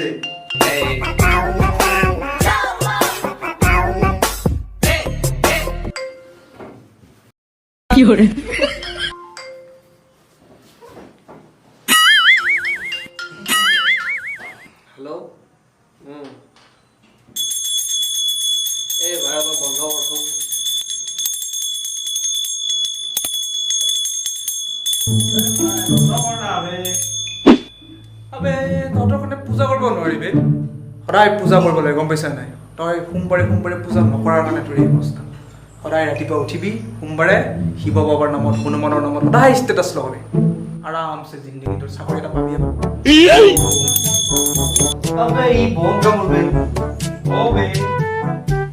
আছে কি হৰে हेलो ए भाई अब बंद करछुन আবে তহঁতৰ কাৰণে পূজা কৰিব নোৱাৰিবি সদায় পূজা কৰিব লাগে গম পাইছা নাই তই সোমবাৰে পূজা নকৰাৰ কাৰণে তোৰ এই অৱস্থা সদায় ৰাতিপুৱা উঠিবি সোমবাৰে শিৱ বাবাৰ নামত হনুমানৰ নামত সদায় ষ্টেটাছ লগাবি আৰামছে জিন্দগী তোৰ চাকৰি এটা পাবি আবে ই বহুত কাম করবে ও বে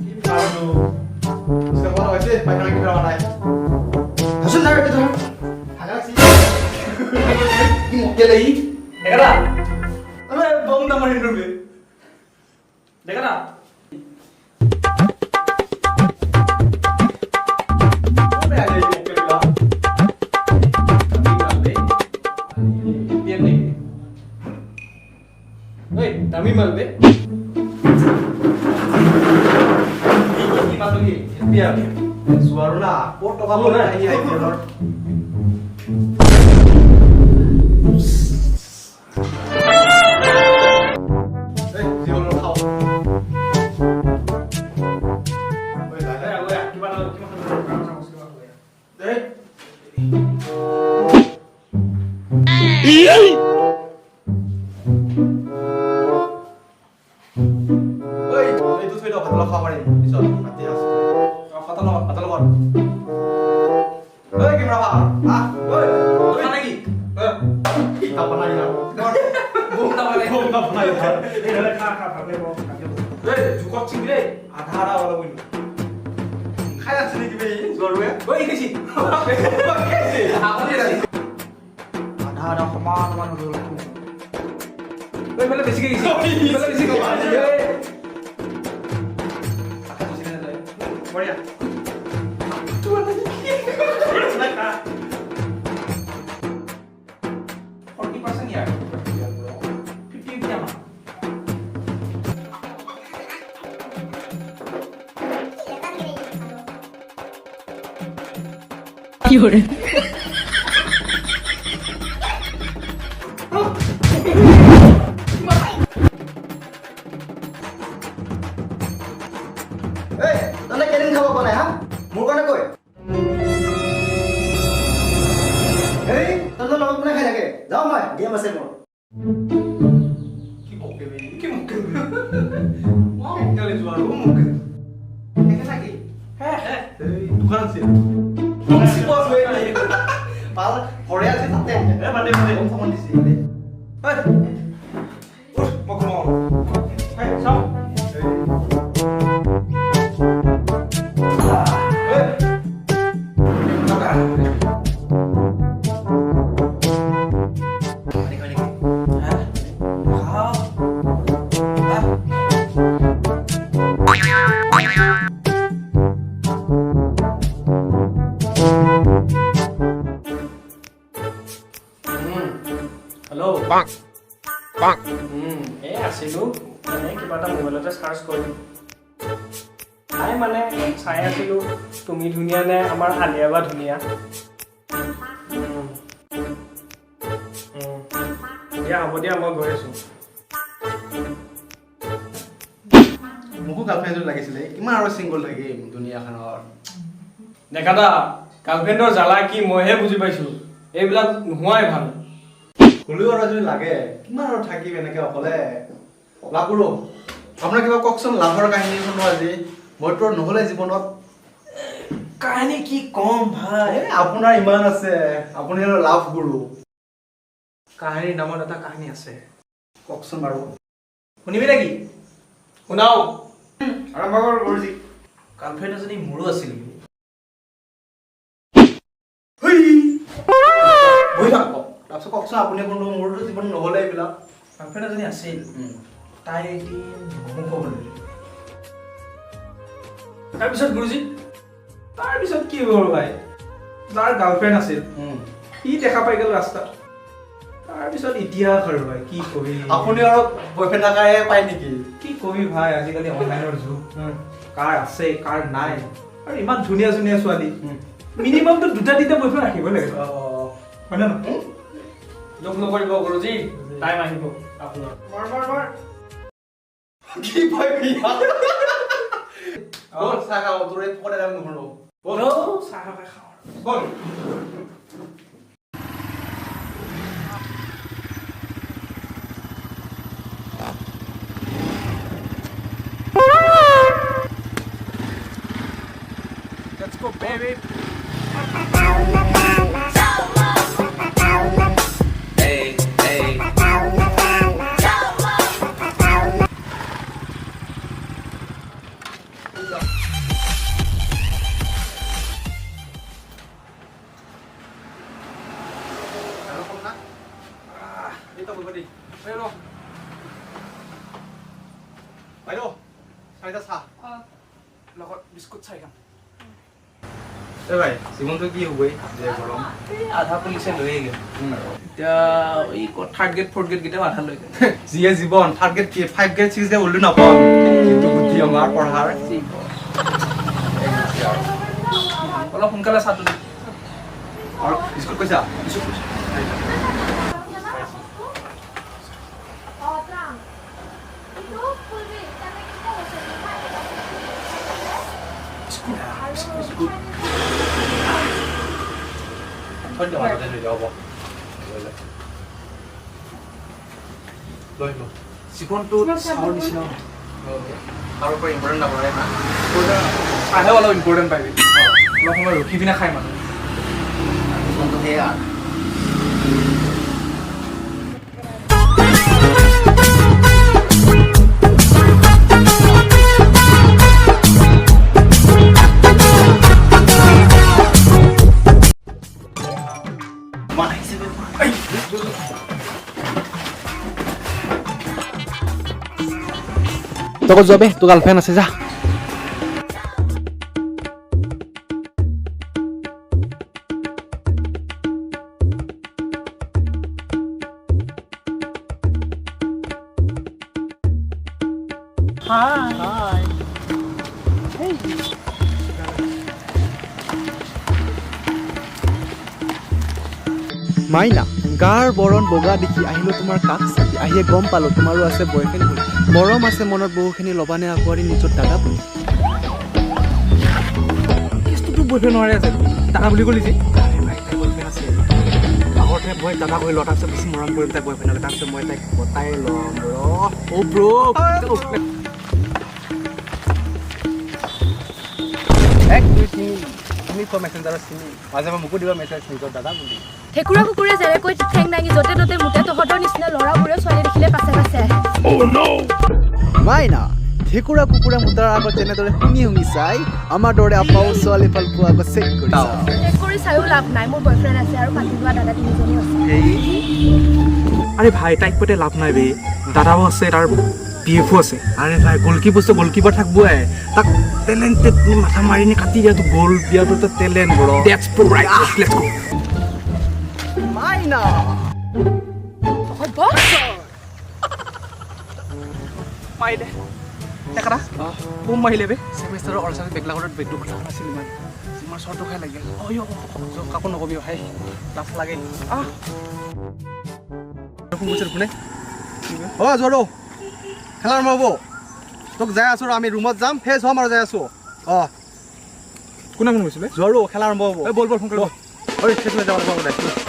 কি ফালতু সে বড় হইছে পায়খানা কি করা নাই হাসুন না রে তো হাগাছি কি মুকেলে ই দেখা আবে বম না মারি ধরবে দেখা না ওবে আলে মুকেলা दामी मालबे কি মাতো কি বিয়া সুয়ারু না ও টাকা বলে আই আই ধর এই জীবন খাও ওই দাদা ওই কিবা না কিবা দেখ এই দুধ ফেটো ভাতলা খাওয়া পারি পিছত মাতি আছে ফাতল কর ওই ক্যামেরা ভা ওই ওই নাকি কি তা বানাই না বুম না বানাই এই হলে খা ভাবে বল এই জুকত চিংরে আধারা ওলা বইন খাই আছে নাকি বে জরুয়ে ওই গেছি আধারা সমান হলো ওই বলে বেশি গেছি বলে বেশি গেছি बढ़िया तू वाला इसमें का 40% यार 50 क्या मां কি হরে हेलो पांक पांक ए आसिलु মানে কিবা এটা মোবাইলতে সার্চ কৰিম আই মানে চাই আছিলো তুমি ধুনিয়া নে আমাৰ আলিয়া বা ধুনিয়া দিয়া হ'ব দিয়া মই গৈ আছো মোকো গার্লফ্রেন্ড লাগিছিলে ইমান আৰু সিঙ্গল লাগে দুনিয়াখনৰ নেকাদা গাৰ্লফ্ৰেন্ডৰ জ্বালা কি মইহে বুজি পাইছো এইবিলাক নোহোৱাই ভাল হলিও আৰু যদি লাগে কিমান আৰু থাকিব এনেকে অকলে লাগুৰো আপোনাৰ কিবা ককচোন লাভৰ কাহিনী শুনো আজি মইতো নহলে জীৱনত কাহিনী কি কম ভাই আপোনাৰ ইমান আছে আপুনি আৰু লাভ গুৰু কাহিনীৰ নামত এটা কাহিনী আছে ককচোন বাৰু শুনিবি নেকি শুনাও আৰম্ভ কৰ গুৰুজি গাৰ্লফ্ৰেন্ড এজনী মোৰো আছিল বহি থাকক তাৰপিছত ককচোন আপুনি কোনো মোৰতো জীৱন নহলে এইবিলাক গাৰ্লফ্ৰেন্ড এজনী আছিল তাই এদিন ধ্বংস কৰিলে তাৰপিছত গুৰুজী তাৰপিছত কি হ'ল ভাই যাৰ গাৰ্লফ্ৰেন্ড আছিল সি দেখা পাই গ'ল ৰাস্তাত তাৰপিছত ইতিহাস আৰু ভাই কি কবি আপুনি আৰু বয়ফ্ৰেণ্ড থাকাৰে পায় নেকি কি কবি ভাই আজিকালি অনলাইনৰ যুগ কাৰ আছে কাৰ নাই আৰু ইমান ধুনীয়া ধুনীয়া ছোৱালী মিনিমামটো দুটা তিনিটা বয়ফ্ৰেণ্ড ৰাখিব লাগে হয় না যোগ নকৰিব গুৰুজী টাইম আহিব আপোনাৰ মাৰ কি ভয় বিয়া বল চাহ খাওঁ তোৰ এই পকৰা দাম নহ'ব বল চাহ খাওঁ বল Let's go, baby. Hey, hey. বাইদেউ চাৰিটা চাহ লগত বিস্কুট চাই খাম এই ভাই জীৱনটো কি হ'বই যে গৰম আধা পুলিচে লৈয়ে গ'ল এতিয়া এই থাৰ্ড গেট ফ'ৰ্থ গেট কেইটাও আধা লৈ গ'ল যিয়ে জীৱন থাৰ্ড গেট কি 5 গেট 6 গেট ওলো নাপাওঁ কিন্তু বুদ্ধি আমাৰ পঢ়াৰ অলপ সোনকালে চাহটো দি আৰু বিস্কুট কৈছা জীৱনটো চাহৰ নিচিনা তাৰ পৰা ইম্পৰ্টেণ্ট নকৰে না চাহে অলপ ইম্পৰ্টেণ্ট পাবি অলপ সময় ৰখি পিনে খাই মানুহ জীৱনটো সেয়া তক যাবে তো গাৰ্লফ্ৰেন্ড আছে যা মাইনা গাৰ বৰণ বগা দেখি আহিলো তোমাৰ কাষ চাপি আহিয়ে গম পালো তোমাৰো আছে বয়ফ্ৰেণ্ড বুলি মৰম আছে মনত বহুখিনি ল'বানে আকোৱাৰি নিজৰ দাদা বুলি কেছটো বয়ফ্ৰেণ্ড নোৱাৰে আছে দাদা বুলি ক'লি যে ভাই তাই বয়ফ্ৰেণ্ড আছে আগতে মই দাদা কৰি লওঁ তাৰপিছত বেছি মৰম কৰিম তাই বয়ফ্ৰেণ্ড হ'লে তাৰপিছত মই তাইক বতাই ল'ম অ' ব্ৰ' এক দুই তিনি তুমি ফোন মেছেঞ্জাৰত চিনি মাজে মাজে মোকো দিবা মেছেজ নিজৰ দাদা বুলি ঠেকুৰা কুকুৰে যেনেকৈ ঠেং দাঙি য'তে ত'তে মুঠে তহঁতৰ নিচিনা ল'ৰাবোৰে ছোৱালী দেখিলে পাছে পাছে আহে মাইনা ঠেকুৰা কুকুৰে মুতাৰ আগত যেনেদৰে শুঙি শুঙি চাই আমাৰ দৰে আপাও ছোৱালী ভাল পোৱা আগত চেক কৰি চাওঁ চেক কৰি চায়ো লাভ নাই মোৰ বয়ফ্ৰেণ্ড আছে আৰু পাতি লোৱা দাদা তিনিজনীও আছে আৰে ভাই তাইক পতে লাভ নাই বে দাদাও আছে তাৰ পিএফও আছে আৰে ভাই গোলকিপাৰ থাকবই তাক টেলেন্টেড মাথা মাৰি নি কাটি দিয়াটো গোল দিয়াটো তো talent bro that's right let's go মাইনা মাই দে দেখা কোম মাৰিলে বে সেমিষ্টাৰৰ অৰ্চাৰ বেগলাগৰত বেগটো কথা আছিল ইমান তোমাৰ চৰটো খাই লাগে অয়ো কাকো নকবি ভাই লাভ লাগে ফোন কৰিছিল কোনে অ জৰো খেলা আৰম্ভ হ'ব তোক যাই আছো আমি ৰুমত যাম ফেচ হ'ম আৰু যাই আছো অ কোনে ফোন কৰিছিলে জৰো খেলা আৰম্ভ হ'ব এই বল সোনকালে ঐ খেলিবলৈ যাব লাগিব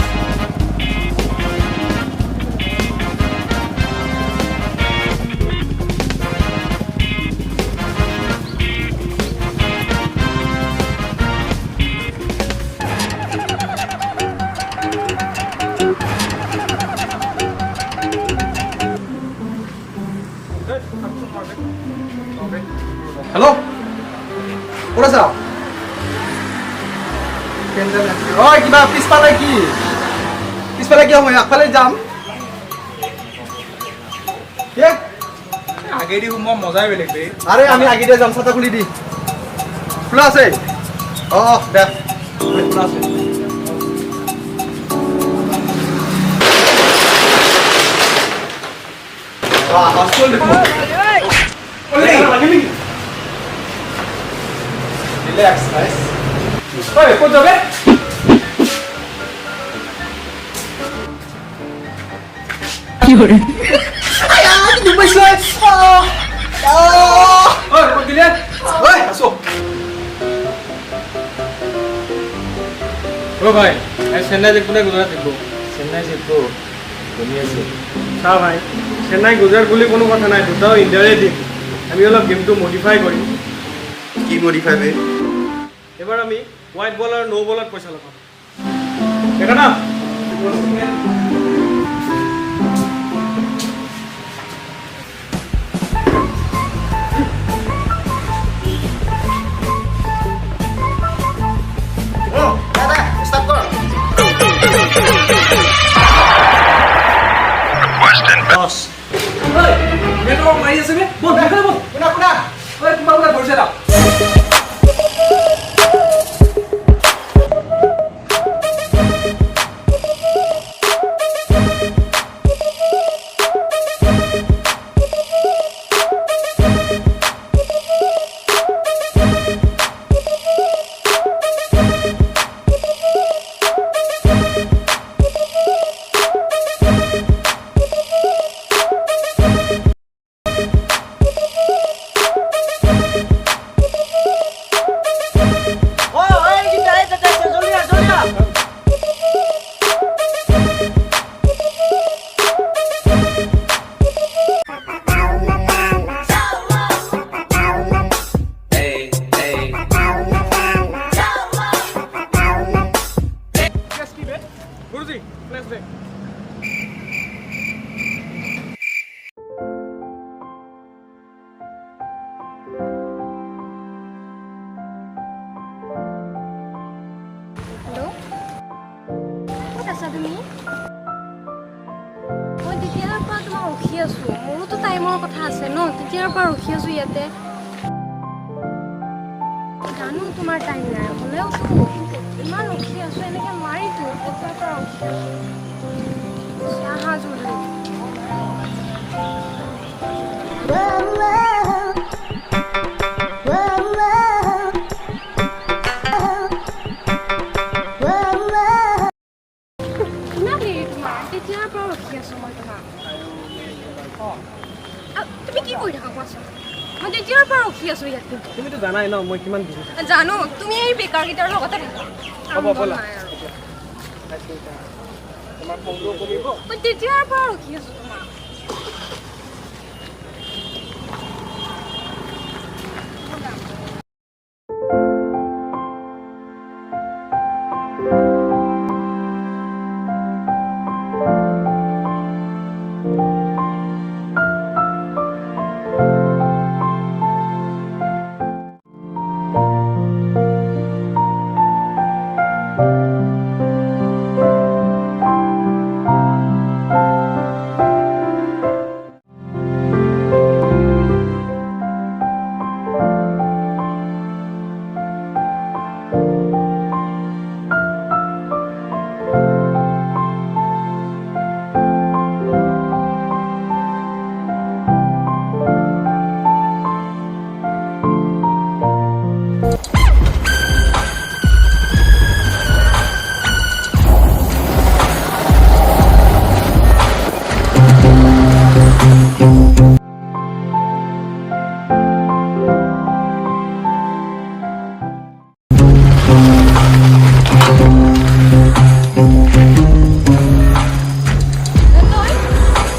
হেল্ল' ক'ত আছা ঐ কিবা পিছফালে কি সময় আগফালে যাম আগেদি সোমোৱা মজাই বেলেগ বে আৰে আমি আগেদি যাম ছাতা খুলি দি খোলা আছে দে খোলা আছে হস্টেল দেখো রিল্যাক্স গাইস ওই কোন যাবে কি করে ওই কোন দিলে ওই আসো ও ভাই চেন্নাই দেখবো না গুজরাট দেখবো চেন্নাই দেখবো ধুনীয়া আছে চা ভাই চেন্নাই গুজরাট বুলি কোনো কথা নাই দুটাও ইণ্ডিয়াৰে দিম আমি অলপ গেমটো মডিফাই কৰিম কি মডিফাই বে এবাৰ আমি হোৱাইট বল আৰু নো বলত পইচা লগাম দেখা না মাৰি আছে বে বল দেখা বল কোনা কোনা ওই তোমাৰ বোলে ধৰিছে দাও গুৰুজি প্লেছ দে হেল্ল' ক'ত আছা তুমি মই তেতিয়াৰ পৰা তোমাক ৰখি আছোঁ মোৰোতো টাইমৰ কথা আছে ন তেতিয়াৰ পৰা ৰখি আছোঁ ইয়াতে জানো তোমাৰ টাইম নাই হ'লেওতো ইমান ৰখি আছোঁ এনেকৈ নোৱাৰিতো তেতিয়াৰ পৰা ৰখি আছোঁ আহা জলদি কিমান দেৰি তোমাৰ তেতিয়াৰ পৰা ৰখি আছোঁ মই তোমাক তুমি কি কৰি থাকা কোৱাচোন মই তেতিয়াৰ পৰা ৰখি আছোঁ ইয়াতে তুমিতো জানাই ন মই কিমান বিজি জানো তুমি এই বেকাৰকেইটাৰ লগতে থাকা হ'ব ব'লা তোমাৰ ফোনটো কৰিব মই তেতিয়াৰ পৰা ৰখি আছোঁ তোমাক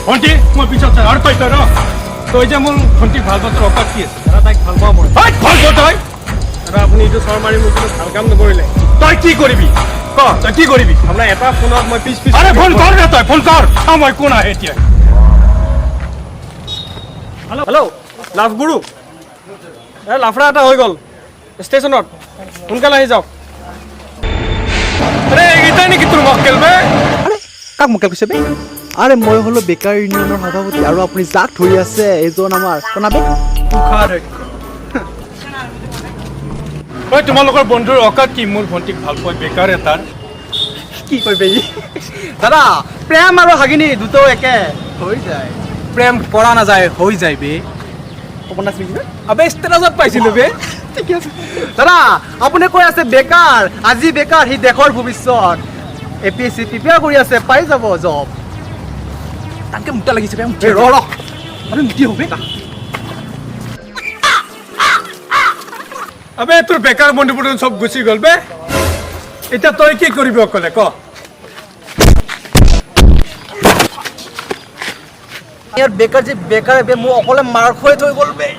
ভণ্টি মই পিছত চাই আৰু তই ন তই যে মোৰ ভণ্টিক ভাল পাতৰ অকাত কি আছে দাদা তাইক ভাল পাওঁ মই ভাল পাওঁ তই দাদা আপুনি এইটো চৰ মাৰি মোক কিন্তু ভাল কাম নকৰিলে তই কি কৰিবি ক তই কি কৰিবি আপোনাৰ এটা ফোনত মই পিছ আৰে ফোন কৰ না তই ফোন কৰ মই কোন আহে এতিয়া হেল্ল' লাভগুৰু লাফৰা এটা হৈ গ'ল ষ্টেচনত সোনকালে আহি যাওক আৰে এইটাই নেকি তোৰ মক্কেল বে আৰে কাক মক্কেল কৈছে বে আৰে মই হ'লো বেকাৰ ইউনিয়নৰ সভাপতি আৰু আপুনি যাক ধৰি আছে এইজন আমাৰ কোনাবে ঐ তোমালোকৰ বন্ধুৰ অকাত কি মোৰ ভণ্টিক ভাল পাই বেকাৰ এটাৰ কি কয় বে দাদা প্ৰেম আৰু হাগিনী দুটাও একে হৈ যায় প্ৰেম কৰা নাযায় হৈ যায় বে সপোনা চিনি আবে ষ্টেটাছত পাইছিলোঁ বে ঠিকে আছে দাদা আপুনি কৈ আছে বেকাৰ আজি বেকাৰ সি দেশৰ ভৱিষ্যত APSC প্ৰিপেয়াৰ কৰি আছে পাই যাব জব তাকে মুটা লাগিছে বে ৰ মানে মুটি হবে আবে তোৰ বেকাৰ বন্ধুবোৰ চব গুচি গ'ল বে এতিয়া তই কি কৰিবি অকলে ক ইয়াৰ বেকাৰ যে বেকাৰ বে মোক অকলে মাৰ খুৱাই থৈ গ'ল বে